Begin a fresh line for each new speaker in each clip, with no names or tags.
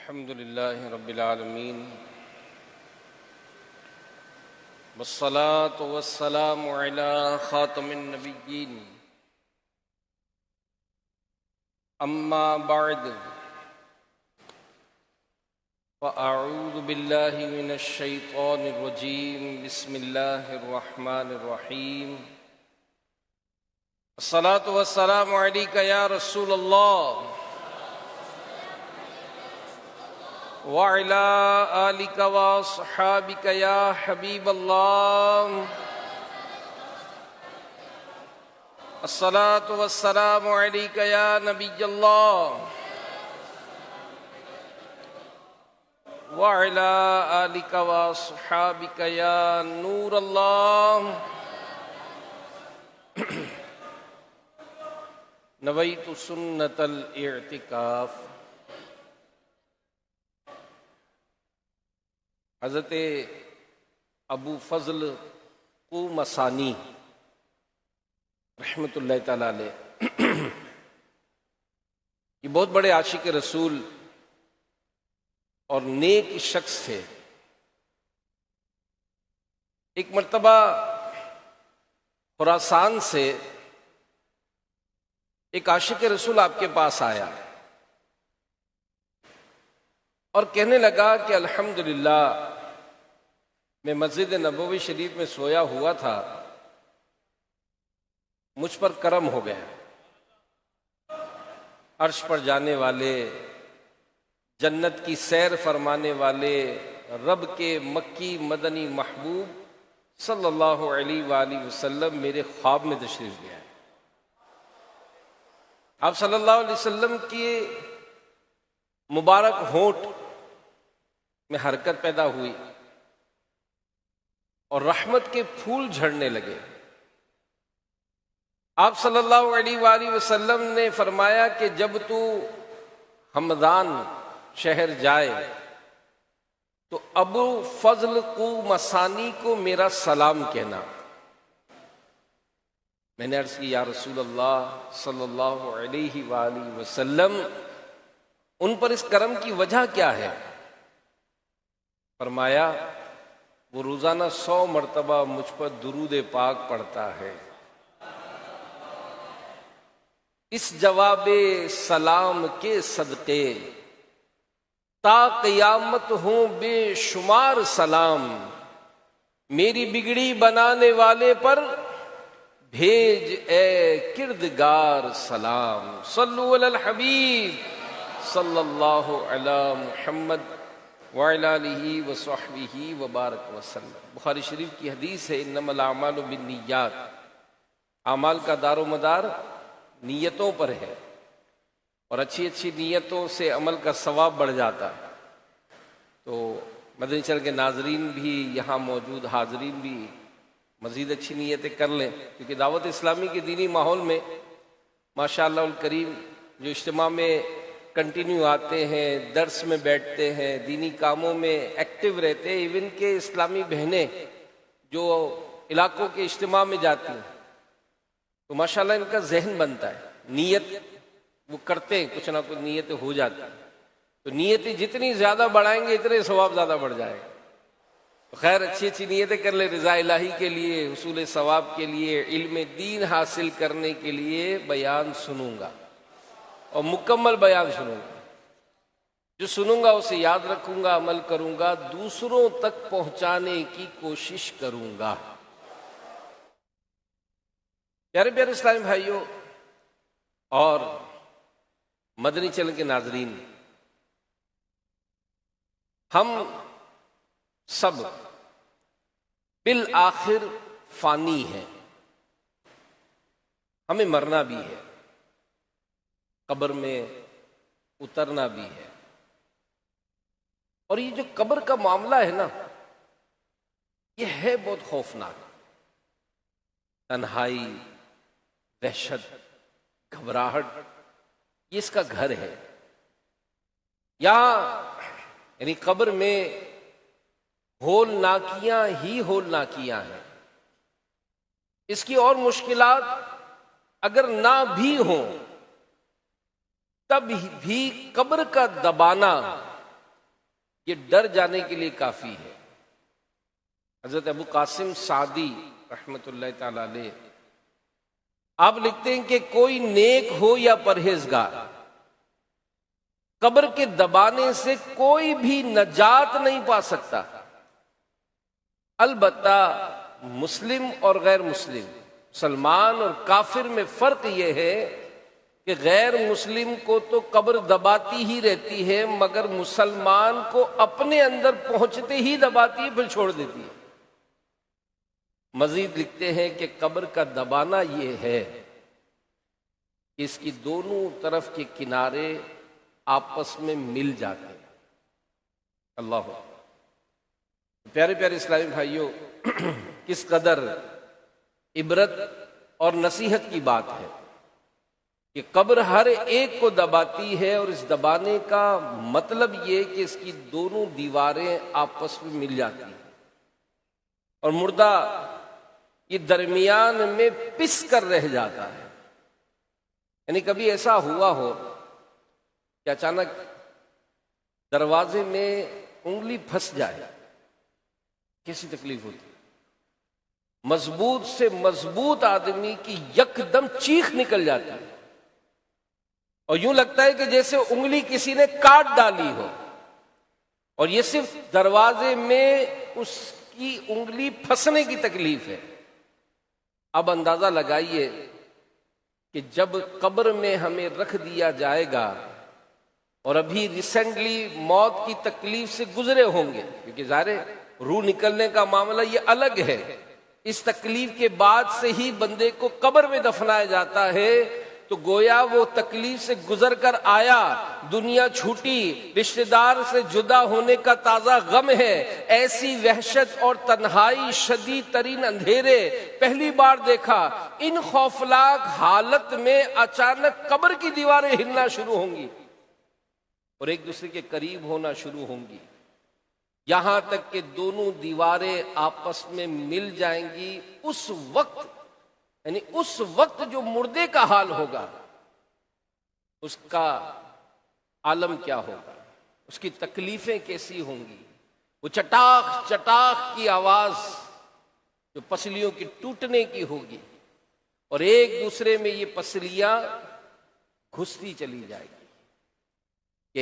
अल्हम्दुलिल्लाहि रब्बिल आलमीन वस्सलातु वस्सलामु अला खातमिन नबिय्यीन अम्मा बअद फ़अऊज़ु बिल्लाहि मिनश शैतानिर रजीम बिस्मिल्लाहिर रहमानिर रहीम अस्सलातु वस्सलामु अलैका या रसूलल्लाह वअला आलिका व अस्हाबिका या हबीबल्लाह अस्सलातु वस्सलामु अलैका या नबियल्लाह वअला आलिका व अस्हाबिका या नूरल्लाह नवैतु सुन्नतल इअ्तिकाफ। हज़रत अबू फज़ल क़ूमसानी रहमतुल्लाह तआला अलैह ये बहुत बड़े आशिक रसूल और नेक शख्स थे। एक मर्तबा खुरासान से एक आशिक रसूल आपके पास आया और कहने लगा कि अल्हम्दुलिल्लाह मैं मस्जिद नबवी शरीफ में सोया हुआ था, मुझ पर करम हो गया। अर्श पर जाने वाले, जन्नत की सैर फरमाने वाले रब के मक्की मदनी महबूब सल्लल्लाहु अलैहि वसल्लम मेरे ख्वाब में तशरीफ ले आए। आप सल्लल्लाहु अलैहि वसल्लम के मुबारक होंठ में हरकत पैदा हुई और रहमत के फूल झड़ने लगे। आप सल्लल्लाहु अलैहि वसल्लम ने फरमाया कि जब तू हमदान शहर जाए तो अबू फज़ल क़ूमसानी को मेरा सलाम कहना। मैंने अर्ज़ की या रसूल अल्लाह सल्लल्लाहु अलैहि वसल्लम उन पर इस करम की वजह क्या है? फरमाया वो रोजाना 100 मरतबा मुझ पर दुरूद पाक पढ़ता है। इस जवाबे सलाम के सदके ता क़यामत हूं बेशुमार सलाम, मेरी बिगड़ी बनाने वाले पर भेज ए किरदगार सलाम। सल्लु अलल हबीब सल्लल्लाहु अला मुहम्मद वअला आलिहि व सहबिहि व बारक वसल्लम। बुखारी शरीफ की हदीस है इन्नमल अमालु बिन्नियात, आमाल का दारो मदार नीयतों पर है और अच्छी अच्छी नीयतों से अमल का सवाब बढ़ जाता है। तो मदनी चैनल के नाजरीन भी यहाँ मौजूद, हाजरीन भी मज़ीद अच्छी नीयतें कर लें, क्योंकि दावत इस्लामी के दीनी माहौल में माशाअल्लाह उल करीम जो इज्तिमा में कंटिन्यू आते हैं, दर्स में बैठते हैं, दीनी कामों में एक्टिव रहते हैं। इवन के इस्लामी बहनें जो इलाकों के इज्तिमा में जाती हैं तो माशाअल्लाह इनका जहन बनता है, नीयत वो करते हैं, कुछ ना कुछ नीयतें हो जाती हैं। तो नीयतें जितनी ज़्यादा बढ़ाएंगे इतने सवाब ज़्यादा बढ़ जाएगा। तो खैर अच्छी अच्छी नीयतें कर ले, रज़ा इलाही के लिए, हुसूल सवाब के लिए, इल्म दीन हासिल करने के लिए बयान सुनूंगा और मुकम्मल बयान सुनूंगा। जो सुनूंगा उसे याद रखूंगा, अमल करूंगा, दूसरों तक पहुंचाने की कोशिश करूंगा। प्यारे प्यारे इस्लामी भाइयों और मदनी चैनल के नाजरीन, हम सब बिल आखिर फानी है, हमें मरना भी है, कब्र में उतरना भी है। और ये जो कब्र का मामला है ना, ये है बहुत खौफनाक। तन्हाई, वहशत, घबराहट, ये इसका घर है। यहां यानी कब्र में होलनाकियां ही होलनाकियां हैं। इसकी और मुश्किलात अगर ना भी हों तब भी कब्र का दबाना ये डर जाने के लिए काफी है। हजरत अबू कासिम सादी रहमतुल्लाह ताला अलैह आप लिखते हैं कि कोई नेक हो या परहेजगार, कब्र के दबाने से कोई भी नजात नहीं पा सकता। अलबत्ता मुस्लिम और गैर मुस्लिम, मुसलमान और काफिर में फर्क यह है कि गैर मुस्लिम को तो कब्र दबाती ही रहती है, मगर मुसलमान को अपने अंदर पहुंचते ही दबाती है, फिर छोड़ देती है। मजीद लिखते हैं कि कब्र का दबाना यह है कि इसकी दोनों तरफ के किनारे आपस में मिल जाते हैं। अल्लाह हू। प्यारे प्यारे इस्लामी भाइयों, किस कदर इबरत और नसीहत की बात है कि कब्र हर एक को दबाती है, और इस दबाने का मतलब ये कि इसकी दोनों दीवारें आपस में मिल जाती हैं और मुर्दा ये दरमियान में पिस कर रह जाता है। यानी कभी ऐसा हुआ हो कि अचानक दरवाजे में उंगली फंस जाए, कैसी तकलीफ होती है। मजबूत से मजबूत आदमी की यकदम चीख निकल जाती है और यूं लगता है कि जैसे उंगली किसी ने काट डाली हो, और ये सिर्फ दरवाजे में उसकी उंगली फंसने की तकलीफ है। अब अंदाजा लगाइए कि जब कब्र में हमें रख दिया जाएगा और अभी रिसेंटली मौत की तकलीफ से गुजरे होंगे, क्योंकि ज़ाहिर रूह निकलने का मामला ये अलग है, इस तकलीफ के बाद से ही बंदे को कब्र में दफनाया जाता है, तो गोया वो तकलीफ से गुजर कर आया, दुनिया छूटी, रिश्तेदार से जुदा होने का ताजा गम है, ऐसी वहशत और तन्हाई, शदीद तरीन अंधेरे पहली बार देखा। इन खौफनाक हालत में अचानक कब्र की दीवारें हिलना शुरू होंगी और एक दूसरे के करीब होना शुरू होंगी, यहां तक कि दोनों दीवारें आपस में मिल जाएंगी। उस वक्त, यानी उस वक्त जो मुर्दे का हाल होगा, उसका आलम क्या होगा, उसकी तकलीफें कैसी होंगी। वो चटाख चटाख की आवाज जो पसलियों की टूटने की होगी, और एक दूसरे में ये पसलियां घुसती चली जाएगी कि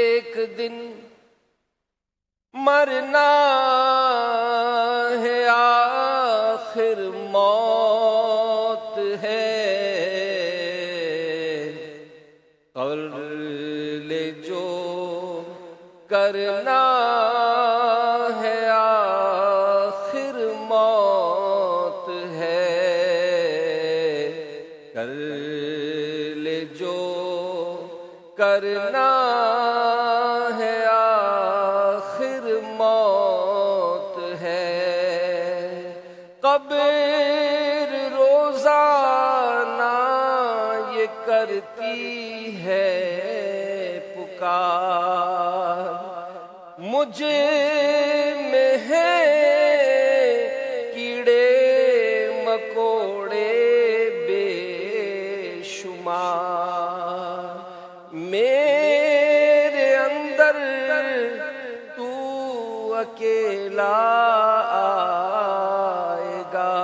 एक दिन मरना है, आखिर मौत है, कर ले जो करना है, आखिर मौत है, कर ले जो करना है, आखिर मौत है। कब्र रोजाना ये करती है पुकार, मुझे में है कीड़े मकोड़े बेशुमार, मेरे अंदर तू अकेला आएगा।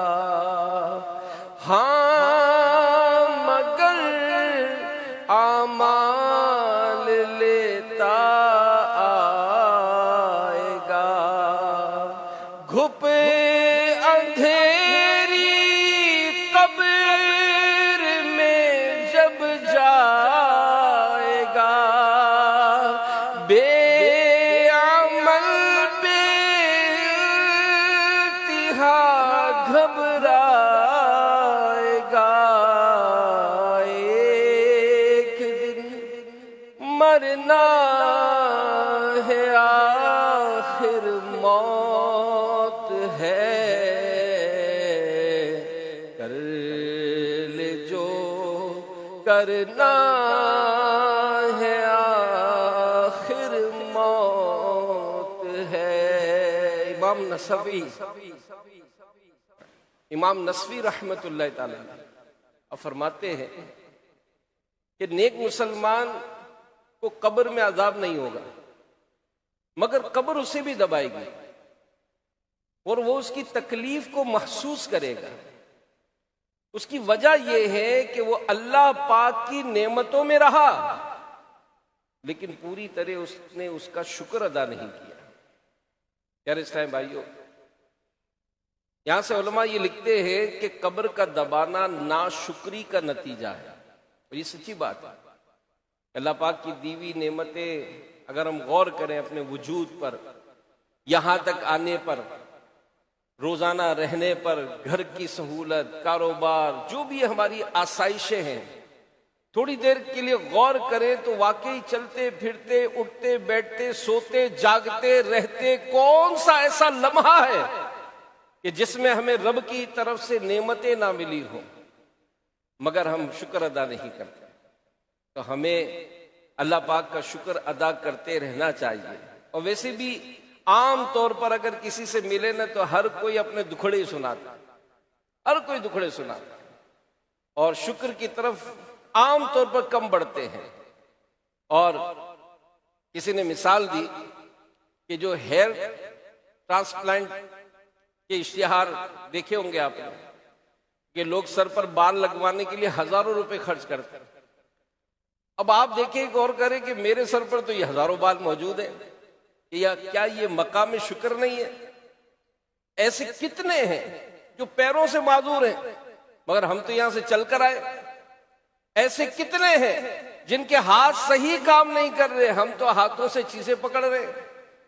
हाँ मगर आमाल लेता आएगा, घुपे अंधेरी कब्र में जब जाएगा, बेअमल बेइंतिहा घबराएगा। एक दिन मरना है, आखिर मौत है, कर ले जो करना है, आखिर मौत है। इमाम नसवी रहमतुल्लाह ताला अब फरमाते हैं कि नेक मुसलमान को कब्र में अजाब नहीं होगा, मगर कब्र उसे भी दबाएगी और वो उसकी तकलीफ को महसूस करेगा। उसकी वजह यह है कि वो अल्लाह पाक की नेमतों में रहा, लेकिन पूरी तरह उसने उसका शुक्र अदा नहीं किया। यार इस टाइम भाइयों, यहां से उलमा ये लिखते हैं कि कब्र का दबाना नाशुक्री का नतीजा है, और ये सच्ची बात है। अल्लाह पाक की दीवी नेमतें अगर हम गौर करें अपने वजूद पर, यहां तक आने पर, रोजाना रहने पर, घर की सहूलत, कारोबार, जो भी हमारी आसाइशें हैं, थोड़ी देर के लिए गौर करें तो वाकई चलते फिरते, उठते बैठते, सोते जागते रहते कौन सा ऐसा लम्हा है कि जिसमें हमें रब की तरफ से नेमतें ना मिली हो मगर हम शुक्र अदा नहीं करते। तो हमें अल्लाह पाक का शुक्र अदा करते रहना चाहिए। और वैसे भी आम तौर पर अगर किसी से मिले ना तो हर कोई अपने दुखड़े ही सुनाता, हर कोई दुखड़े सुनाता, और शुक्र की तरफ आम तौर पर कम बढ़ते हैं। और किसी ने मिसाल दी कि जो हेयर ट्रांसप्लांट के इश्तिहार देखे होंगे आपने कि लोग सर पर बाल लगवाने के लिए हजारों रुपए खर्च करते हैं। अब आप देखें, गौर करें कि मेरे सर पर तो ये हजारों बाल मौजूद है, या क्या ये मकाम शुक्र नहीं है? ऐसे कितने हैं जो पैरों से माजूर हैं मगर हम तो यहां से चलकर आए। ऐसे कितने हैं जिनके हाथ सही काम नहीं कर रहे, हम तो हाथों से चीजें पकड़ रहे,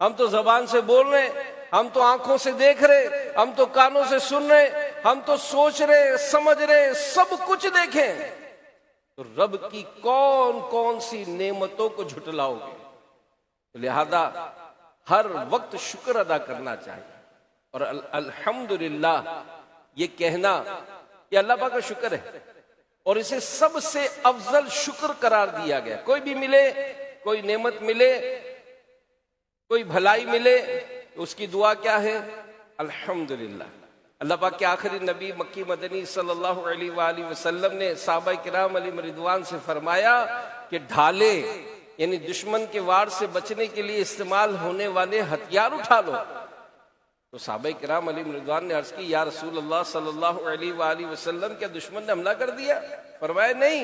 हम तो जबान से बोल रहे, हम तो आंखों से देख रहे, हम तो कानों से सुन रहे, हम तो सोच रहे, समझ रहे, सब कुछ देखें। तो रब की कौन कौन सी नेमतों को झुटलाओगे? तो लिहाजा हर वक्त शुक्र अदा करना चाहिए। और अल्हम्दुलिल्लाह ये कहना ये अल्लाह पाक का शुक्र है, और इसे सबसे अफजल शुक्र करार दिया गया। कोई भी मिले, कोई नेमत मिले, कोई भलाई मिले, तो उसकी दुआ क्या है? अल्हम्दुलिल्लाह। अल्लाह पाक के आखिरी नबी मक्की मदनी सल्लल्लाहु अलैहि वसल्लम ने सहाबा किराम अलैहिम रिदवान से फरमाया कि ढाले यानी दुश्मन के वार से बचने के लिए इस्तेमाल होने वाले हथियार उठा लो। तो सहाबा किराम अलैहिम रिदवान ने अर्ज की, या रसूल अल्लाह सल्लल्लाहु अलैहि वसल्लम, क्या दुश्मन ने हमला कर दिया? फरमाया नहीं,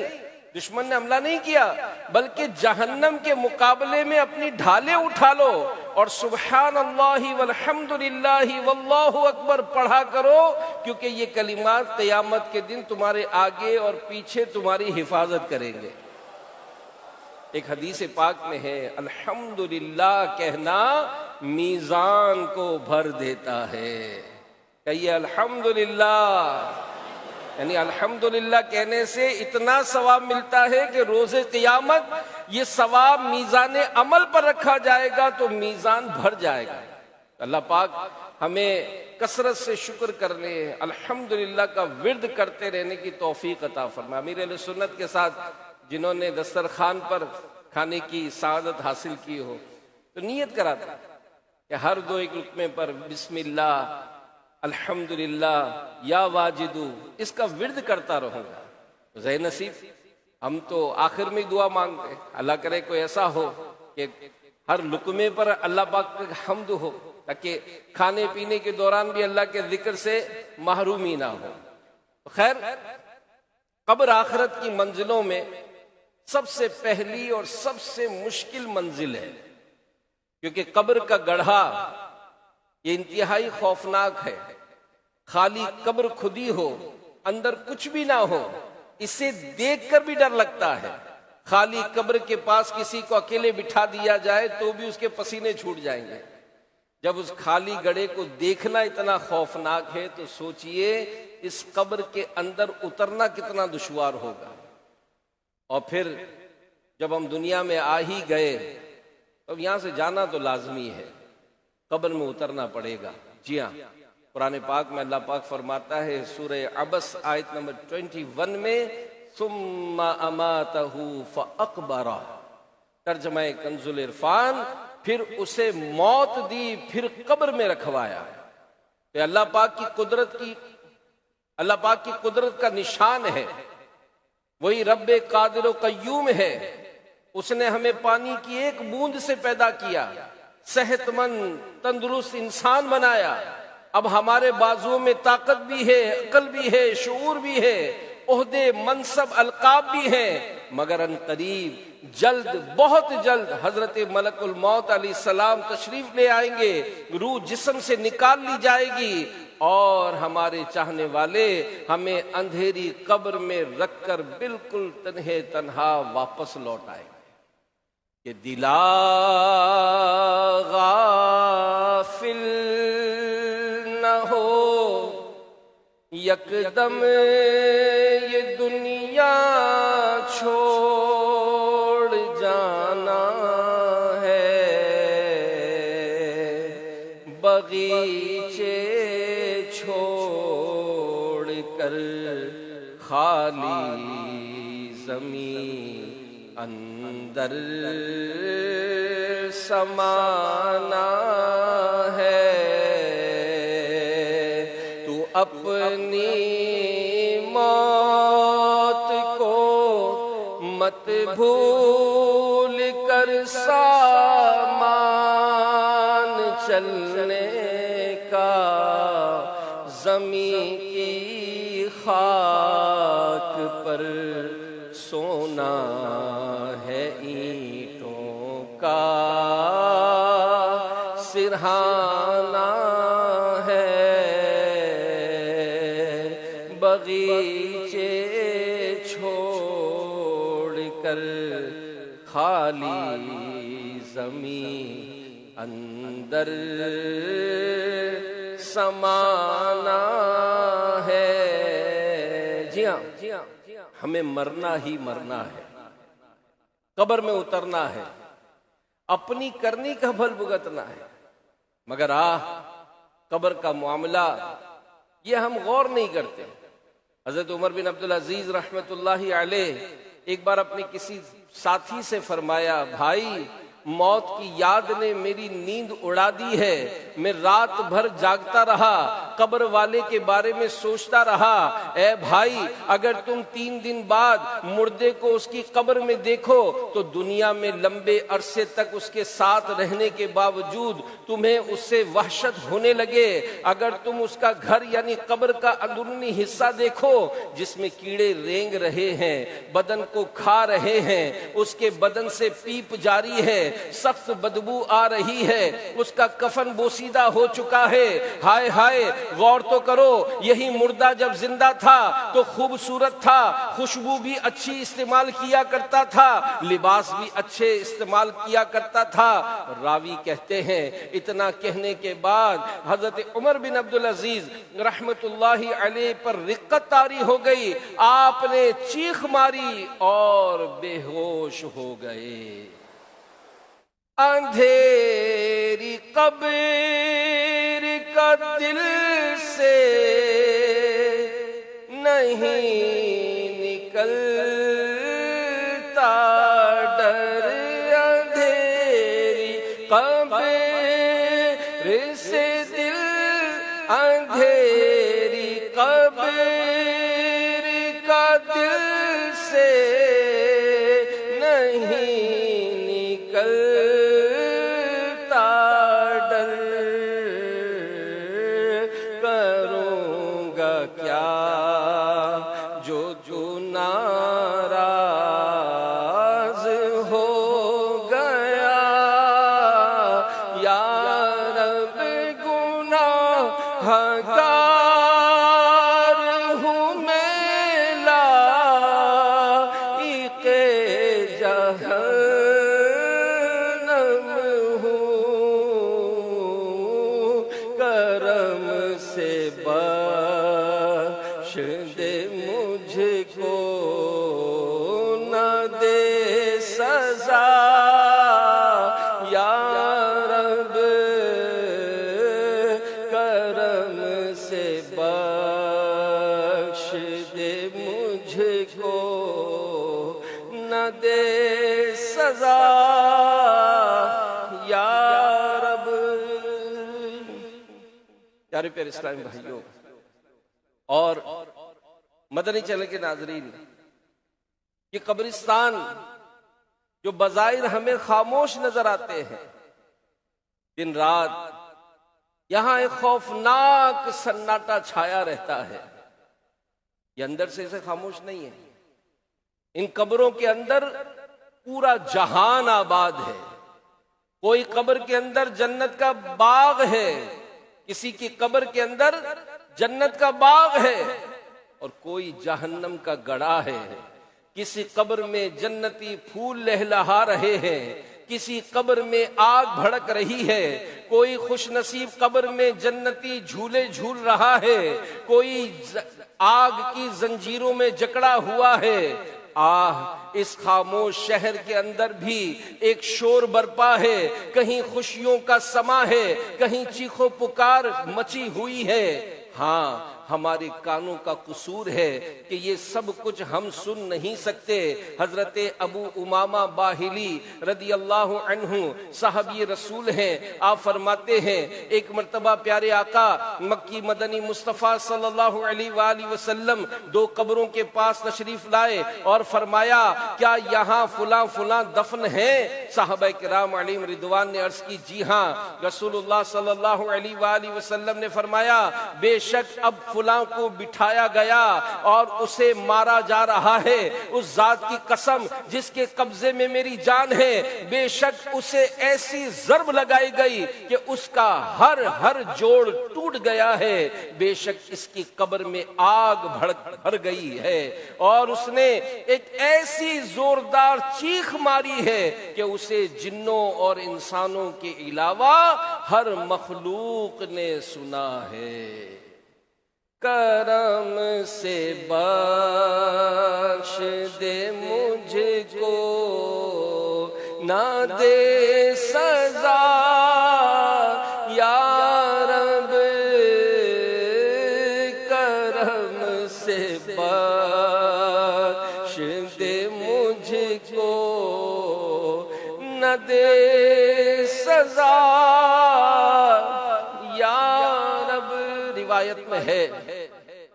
दुश्मन ने हमला नहीं किया, बल्कि जहन्नम के मुकाबले में अपनी ढालें उठा लो और सुबहान अल्लाहि वल्हम्दुलिल्लाहि वल्लाहु अकबर पढ़ा करो, क्योंकि ये कलिमात क़यामत के दिन तुम्हारे आगे और पीछे तुम्हारी हिफाजत करेंगे। एक हदीस पाक में है, अल्हम्दुलिल्लाह कहना मीजान को भर देता है। कहिए अल्हम्दुलिल्लाह। यानी अल्हम्दुलिल्लाह कहने से इतना सवाब मिलता है कि रोजे क़यामत ये सवाब मीज़ान अमल पर रखा जाएगा तो मीज़ान भर जाएगा। अल्लाह पाक हमें कसरत से शुक्र करने, अल्हम्दुलिल्लाह का विर्द करते रहने की तौफीक अता फरमाए। अमीर अहले सुन्नत के साथ जिन्होंने दस्तरखान पर खाने की सादत हासिल की हो तो नियत कराता कि हर दो एक लुक़मे पर बिस्मिल्लाह, अल्हम्दुलिल्लाह, या वाजिदू, इसका विर्द करता रहूंगा। तो ज़े नसीब हम तो आखिर में दुआ मांगते हैं, अल्लाह करे कोई ऐसा हो कि हर लुक़मे पर अल्लाह पाक का हम्द हो, ताकि खाने पीने के दौरान भी अल्लाह के जिक्र से महरूमी ना हो। तो खैर, कब्र आखिरत की मंजिलों में सबसे पहली और सबसे मुश्किल मंजिल है, क्योंकि कब्र का गड्ढा ये इंतहाई खौफनाक है। खाली कब्र खुदी हो, अंदर कुछ भी ना हो, इसे देखकर भी डर लगता है। खाली कब्र के पास किसी को अकेले बिठा दिया जाए तो भी उसके पसीने छूट जाएंगे। जब उस खाली गड्ढे को देखना इतना खौफनाक है तो सोचिए इस कब्र के अंदर उतरना कितना दुश्वार होगा। और फिर जब हम दुनिया में आ ही गए तो यहां से जाना तो लाजमी है, कब्र में उतरना पड़ेगा। जी हाँ, कुरान पाक में अल्लाह पाक फरमाता है सूरह अबस आयत नंबर 21 में, सुम्मा अमातहू फअक़बरा, तर्जमा कंजुल इरफान, फिर उसे मौत दी, फिर कब्र में रखवाया। तो अल्लाह पाक की कुदरत का निशान है। वही रब्बे कादिर क़य्यूम है। उसने हमें पानी की एक बूंद से पैदा किया, सेहतमंद तंदुरुस्त इंसान बनाया। अब हमारे बाजुओं में ताकत भी है, अकल भी है, शऊर भी है, ओहदे, मनसब, अलकाब भी हैं, मगर अनकरीब जल्द, बहुत जल्द हजरत मलकुल मौत अलैहिस्सलाम तशरीफ ले आएंगे, रूह जिस्म से निकाल ली जाएगी और हमारे चाहने वाले हमें अंधेरी कब्र में रखकर बिल्कुल तन्हे तन्हा वापस लौट आएंगे। कि दिला गाफिल न हो यकदम ये दुनिया छोड़ जाना है, बगीचे छोड़ कर खाली ज़मीं अंदर समाना है। तू अपनी मौत को मत भूल कर सामान चलने का, ज़मीं की खाक पर सोना है, ईंटों का सिरहाना है, बगीचे छोड़ कर खाली ज़मीं अंदर समाना है। जी हाँ, हमें मरना ही मरना है, कब्र में उतरना है, अपनी करनी का फल भुगतना है। मगर कब्र का मामला ये हम गौर नहीं करते। हजरत उमर बिन अब्दुल अजीज रहमतुल्लाहि अलैह एक बार अपने किसी साथी से फरमाया, भाई मौत की याद ने मेरी नींद उड़ा दी है, मैं रात भर जागता रहा, कब्र वाले के बारे में सोचता रहा। ए भाई, अगर तुम 3 दिन बाद मुर्दे को उसकी कब्र में देखो तो दुनिया में लंबे अरसे तक उसके साथ रहने के बावजूद तुम्हें उससे वहशत होने लगे। अगर तुम उसका घर यानी कब्र का अंदरूनी हिस्सा देखो जिसमें कीड़े रेंग रहे हैं, बदन को खा रहे हैं, उसके बदन से पीप जारी है, सख्त बदबू आ रही है, उसका कफन बोसीदा हो चुका है। हाय हाय, गौर तो करो, यही मुर्दा जब जिंदा था तो खूबसूरत था, खुशबू भी अच्छी इस्तेमाल किया करता था, लिबास भी अच्छे इस्तेमाल किया करता था। रावी कहते हैं, इतना कहने के बाद हजरत उमर बिन अब्दुल अजीज रहमतुल्लाहि अलैह पर रिक्कत तारी हो गई, आपने चीख मारी और बेहोश हो गए। अंधेरी कब्र का दिल से नहीं निकलता डर, अंधेरी कब्र से दिल, अंधेरी कब्र का दिल से नहीं निकलता डर, करूँगा क्या जो नाराज हो गया, या रब गुनाहगार हूँ मैं, लाइक़े जहन्नम हूँ, करम से बख्श दे मुझको, न दे सजा, या रब करम से बख्श दे मुझको, न दे सजा, या रब। प्यारे प्यारे इस्लामी भाइयों और मदनी चैनल के नाजरीन, ये कब्रिस्तान जो बज़ाहिर हमें खामोश नजर आते हैं, दिन रात यहां एक खौफनाक सन्नाटा छाया रहता है। ये अंदर से इसे खामोश नहीं है। इन कब्रों के अंदर पूरा जहान आबाद है। कोई कब्र के अंदर जन्नत का बाग है, किसी की कब्र के अंदर जन्नत का बाग है, और कोई जहन्नम का गड़ा है। किसी कब्र में जन्नती फूल लहलहा रहे हैं, किसी कब्र में आग भड़क रही है। कोई खुशनसीब कब्र में जन्नती झूले झूल रहा है, कोई आग की जंजीरों में जकड़ा हुआ है। इस खामोश शहर के अंदर भी एक शोर बरपा है। कहीं खुशियों का समा है, कहीं चीखों पुकार मची हुई है। हाँ, हमारे कानों का कसूर है कि ये सब कुछ हम सुन नहीं सकते। हजरत अबू उमामा बाहिली रदी अल्लाह अन्हु साहबी रसूल हैं। आप फरमाते हैं, एक मर्तबा प्यारे आका मक्की मदनी मुस्तफ़ा सल्लल्लाहु अलैहि वसल्लम दो कब्रों के पास तशरीफ लाए और फरमाया, क्या यहाँ फुला फुला दफन है? साहबा किराम अलैहिम रिदवान ने अर्ज की, जी हाँ। रसूलुल्लाह सल्लल्लाहु अलैहि वसल्लम ने फरमाया, बेशक अब फुला को बिठाया गया और उसे मारा जा रहा है। उस जात की कसम जिसके कब्जे में मेरी जान है, बेशक उसे ऐसी ज़र्ब लगाई गई कि उसका हर जोड़ टूट गया है। बेशक इसकी कब्र में आग भर गई है और उसने एक ऐसी जोरदार चीख मारी है कि उसे जिन्नों और इंसानों के अलावा हर मखलूक ने सुना है। करम से बख्श दे मुझको, ना दे सजा या रब, करम से बख्श दे मुझको, न दे सजा या रब। रिवायत में है,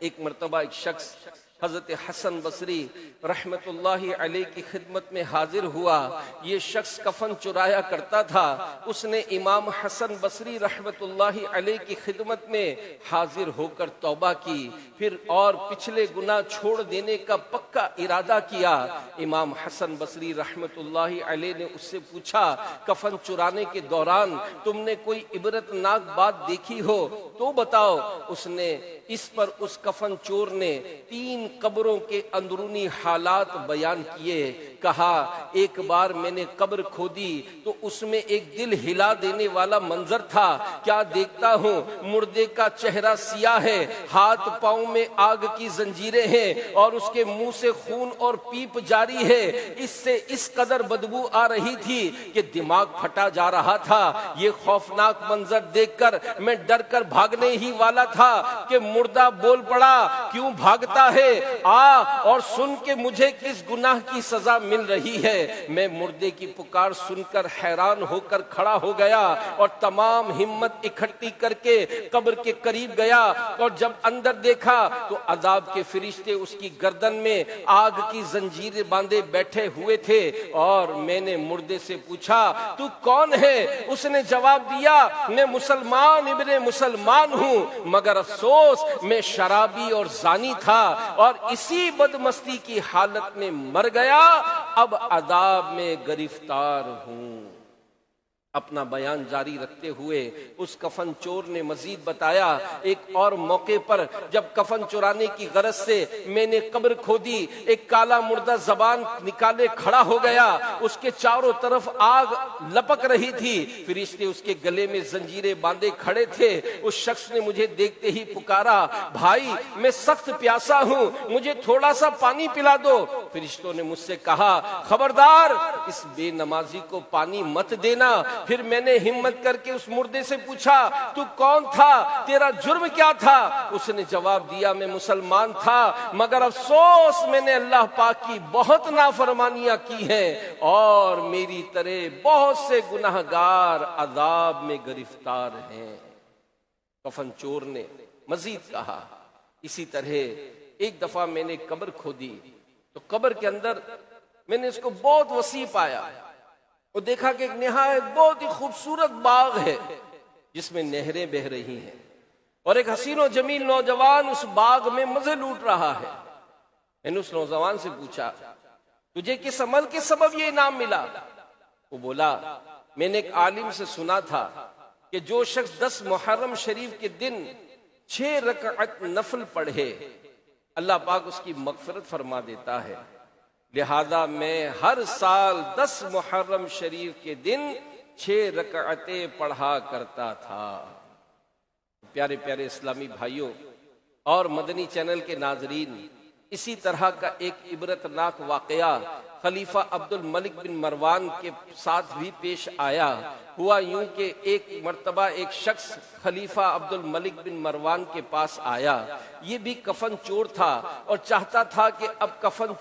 एक मर्तबा एक शख्स हजरत हसन बसरी रहमतुल्लाहि अलैह की खिदमत में हाजिर हुआ। ये शख्स कफन चुराया करता था। उसने इमाम हसन बसरी रहमतुल्लाहि अलैह की खिदमत में हाजिर होकर तौबा की, फिर और पिछले गुनाह छोड़ देने का पक्का इरादा किया। इमाम हसन बसरी रहमतुल्लाहि अलैह ने उससे पूछा, कफन चुराने के दौरान तुमने कोई इबरतनाक बात देखी हो तो बताओ। उसने इस पर उस कफन चोर ने 3 कब्रों के अंदरूनी हालात बयान किए। कहा, एक बार मैंने कब्र खोदी तो उसमें एक दिल हिला देने वाला मंजर था। क्या देखता हूँ, मुर्दे का चेहरा सियाह है, हाथ पांव में आग की जंजीरें हैं और उसके मुंह से खून और पीप जारी है। इससे इस कदर बदबू आ रही थी कि दिमाग फटा जा रहा था। ये खौफनाक मंजर देखकर मैं डर कर भागने ही वाला था कि मुर्दा बोल पड़ा, क्यों भागता है? और सुन के मुझे किस गुनाह की सजा मिल रही है। मैं मुर्दे की पुकार सुनकर हैरान होकर खड़ा हो गया और तमाम हिम्मत इकट्ठी करके कब्र के करीब गया और जब अंदर देखा तो अजाब के फरिश्ते उसकी गर्दन में आग की जंजीरें बांधे बैठे हुए थे। और मैंने मुर्दे से पूछा, तू कौन है? उसने जवाब दिया, मैं मुसलमान इब्ने मुसलमान हूँ, मगर अफसोस मैं शराबी और जानी था और इसी बदमस्ती की हालत में मर गया। अब अदाब में गिरफ्तार हूं। अपना बयान जारी रखते हुए उस कफन चोर ने मजीद बताया, एक और मौके पर जब कफन चुराने की गरज से मैंने कब्र खोदी, एक काला मुर्दा जबान निकाले खड़ा हो गया। उसके चारों तरफ आग लपक रही थी, फरिश्ते उसके गले में जंजीरें बांधे खड़े थे। उस शख्स ने मुझे देखते ही पुकारा, भाई मैं सख्त प्यासा हूँ, मुझे थोड़ा सा पानी पिला दो। फरिश्तों ने मुझसे कहा, खबरदार इस बेनमाजी को पानी मत देना। फिर मैंने हिम्मत करके उस मुर्दे से पूछा, तू कौन था, तेरा जुर्म क्या था? उसने जवाब दिया, मैं मुसलमान था, मगर अफसोस मैंने अल्लाह पाक की बहुत नाफरमानियां की हैं और मेरी तरह बहुत से गुनाहगार अजाब में गिरफ्तार हैं। कफन चोर ने मजीद कहा, इसी तरह एक दफा मैंने कब्र खोदी तो कब्र के अंदर मैंने इसको बहुत वसी पाया। वो देखा कि एक निहायत बहुत ही खूबसूरत बाग है जिसमें नहरें बह रही हैं और एक हसीन और जमील नौजवान उस बाग में मजे लूट रहा है। मैंने उस नौजवान से पूछा, तुझे किस अमल के सबब ये इनाम मिला? वो बोला, मैंने एक आलिम से सुना था कि जो शख्स 10 मुहर्रम शरीफ के दिन 6 रकअत नफल पढ़े अल्लाह पाक उसकी मगफिरत फरमा देता है। लिहाजा मैं हर साल 10 मुहर्रम शरीफ के दिन 6 रकअतें पढ़ा करता था। प्यारे प्यारे इस्लामी भाइयों और मदनी चैनल के नाजरीन, इसी तरह का एक इबरतनाक वाकया खलीफा अब्दुल मलिक बिन मरवान के साथ भी पेश आया। हुआ यूं कि एक मर्तबा एक शख्स खलीफा अब्दुल मलिक बिन मरवान के पास आया। ये भी कफन चोर था और चाहता था कि अब कफन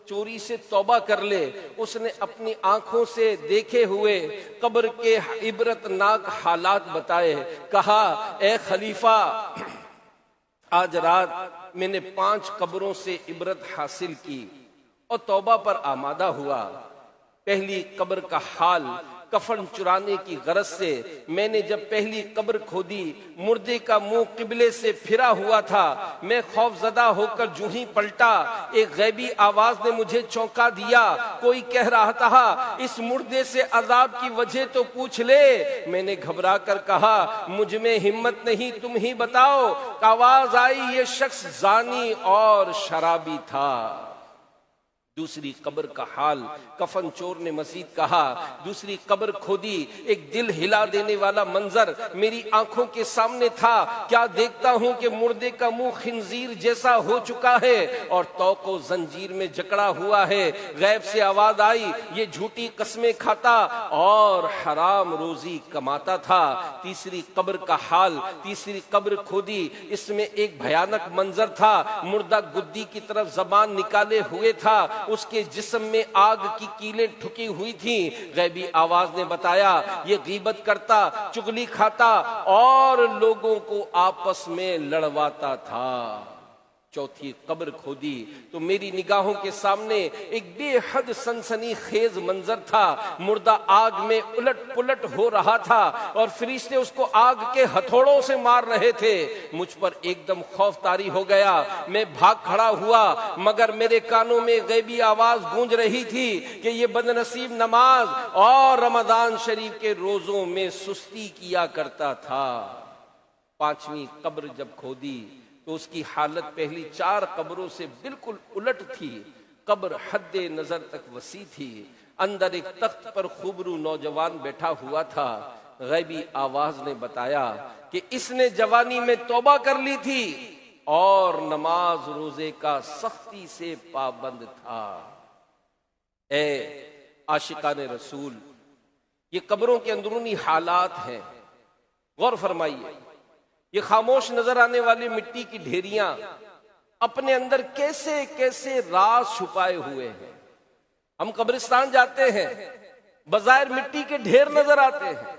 चोरी से तौबा कर ले। उसने अपनी आंखों से देखे हुए कब्र के इबरतनाक हालात बताए। कहा, ए खलीफा, आज रात मैंने 5 कब्रों से इबरत हासिल की और तौबा पर आमादा हुआ। पहली कब्र का हाल, कफन चुराने की गरज से मैंने जब पहली कब्र खोदी, मुर्दे का मुंह किबले से फिरा हुआ था। मैं खौफजदा होकर जूं ही पलटा, एक गैबी आवाज ने मुझे चौंका दिया। कोई कह रहा था, इस मुर्दे से अजाब की वजह तो पूछ ले। मैंने घबरा कर कहा, मुझ में हिम्मत नहीं, तुम ही बताओ। आवाज आई, ये शख्स जानी और शराबी था। दूसरी कब्र का हाल, कफन चोर ने मजीद कहा, दूसरी कब्र खोदी, एक दिल हिला देने वाला मंजर मेरी आंखों के सामने था। क्या देखता हूं कि मुर्दे का मुंह खिंजीर जैसा हो चुका है और तौको जंजीर में जकड़ा हुआ है। गैब से आवाज आई, ये झूठी कस्में खाता और हराम रोजी कमाता था। तीसरी कब्र का हाल, तीसरी कब्र खोदी, इसमें एक भयानक मंजर था। मुर्दा गुद्दी की तरफ जबान निकाले हुए था, उसके जिस्म में आग की कीलें ठुकी हुई थी। गैबी आवाज ने बताया, ये गीबत करता, चुगली खाता और लोगों को आपस में लड़वाता था। चौथी कब्र खोदी तो मेरी निगाहों के सामने एक बेहद सनसनी खेज मंजर था। मुर्दा आग में उलट पुलट हो रहा था और फरिश्ते उसको आग के हथौड़ों से मार रहे थे। मुझ पर एकदम खौफ तारी हो गया। मैं भाग खड़ा हुआ, मगर मेरे कानों में गैबी आवाज गूंज रही थी कि ये बदनसीब नमाज और रमजान शरीफ के रोजों में सुस्ती किया करता था। 5वीं कब्र जब खोदी तो उसकी हालत पहली 4 कब्रों से बिल्कुल उलट थी। कब्र हद्दे नजर तक वसी थी। अंदर एक तख्त पर खूबरू नौजवान बैठा हुआ था। गैबी आवाज ने बताया कि इसने जवानी में तौबा कर ली थी और नमाज रोजे का सख्ती से पाबंद था। ए आशिकाने रसूल, ये कब्रों के अंदरूनी हालात हैं, गौर फरमाइए। ये खामोश नजर आने वाली मिट्टी की ढेरियां अपने अंदर कैसे कैसे राज छुपाए हुए हैं। हम कब्रिस्तान जाते हैं, बजायर मिट्टी के ढेर नजर आते हैं।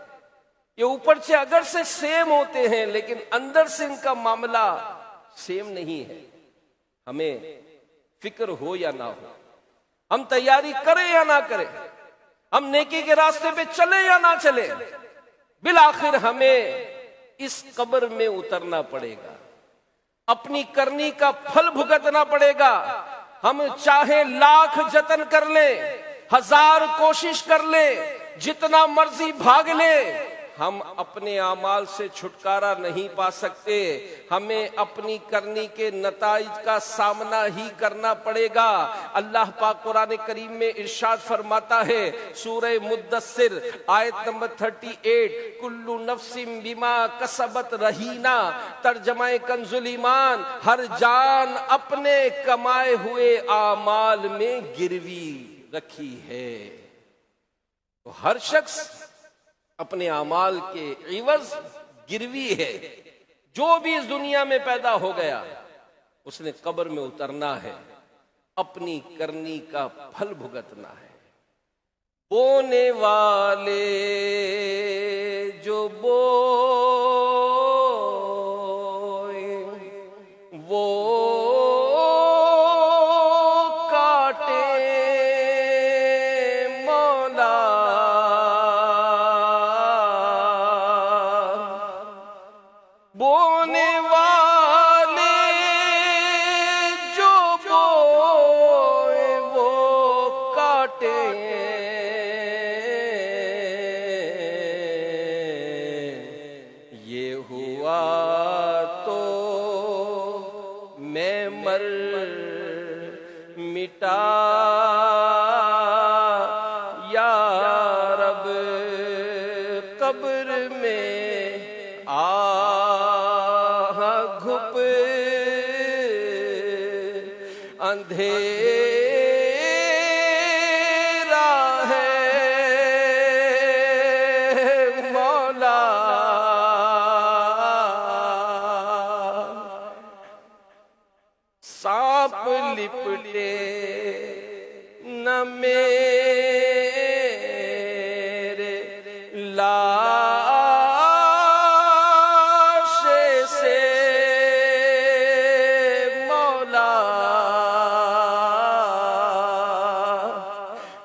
ये ऊपर से अगर से सेम होते हैं, लेकिन अंदर से इनका मामला सेम नहीं है। हमें फिक्र हो या ना हो, हम तैयारी करें या ना करें, हम नेकी के रास्ते पे चले या ना चले, बिलाखिर हमें इस कब्र में उतरना पड़ेगा। अपनी करनी का फल भुगतना पड़ेगा। हम चाहे लाख जतन कर ले, 1000 कोशिश कर ले, जितना मर्जी भाग ले, हम अपने आमाल से छुटकारा नहीं पा सकते। हमें अपनी करनी के नताइज का सामना ही करना पड़ेगा। अल्लाह पाक कुरान करीम में इरशाद फरमाता है, सूरह मुद्दस्सिर आयत नंबर 38, कुल्लु नफ्सिम बिमा कसबत रहीना। तर्जमाए कंजुल ईमान, हर जान अपने कमाए हुए आमाल में गिरवी रखी है। तो हर शख्स अपने अमाल के इवज गिरवी है। जो भी इस दुनिया में पैदा हो गया उसने कब्र में उतरना है, अपनी करनी का फल भुगतना है। बोने वाले जो बोए वो काटे, मौला कब्र में आह घुप अंधेरा है मौला, सांप लिपटे न मेरे लाश से मौला,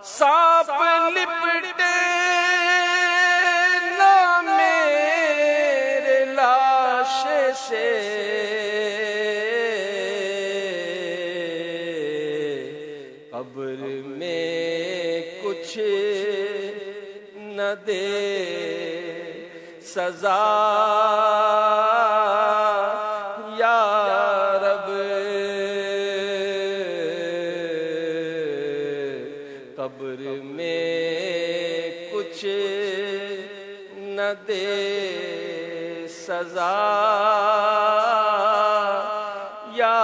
सांप लिपटे न मेरे लाश से, कब्र में कुछ न दे सजा या रब, कब्र में कुछ न दे सजा या